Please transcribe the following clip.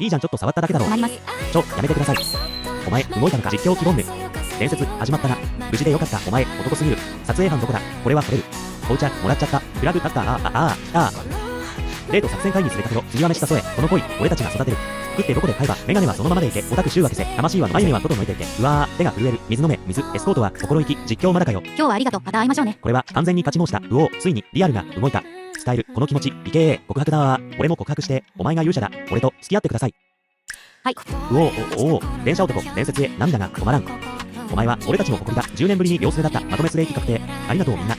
いいじゃん、ちょっと触っただけだろ。困ります。やめてください。お前動いたのか。実況希望ぬ。伝説始まったな。無事でよかった。お前男すぎる。撮影班どこだ。これは取れる。紅茶もらっちゃった。フラグ立った。デート作戦会議するかけど次は飯誘え。この恋俺たちが育てる。食ってどこで買えば。メガネはそのままでいけ。オタク臭は消せ。魂は眉毛は外のいていけ。うわー手が震える。水飲め。水。エスコートは心意気。実況まだかよ。今日はありがとう。また会いましょうね。これは完全に勝ち申した。うおーついにリアルが動いた。伝えるこの気持ち。いけー告白だー。俺も告白して。お前が勇者だ。俺と付き合ってください。はい。おお電車男伝説へ涙が止まらん。お前は俺たちの誇りだ。10年ぶりに両スレだった。まとめスレーキ確定。ありがとうみんな。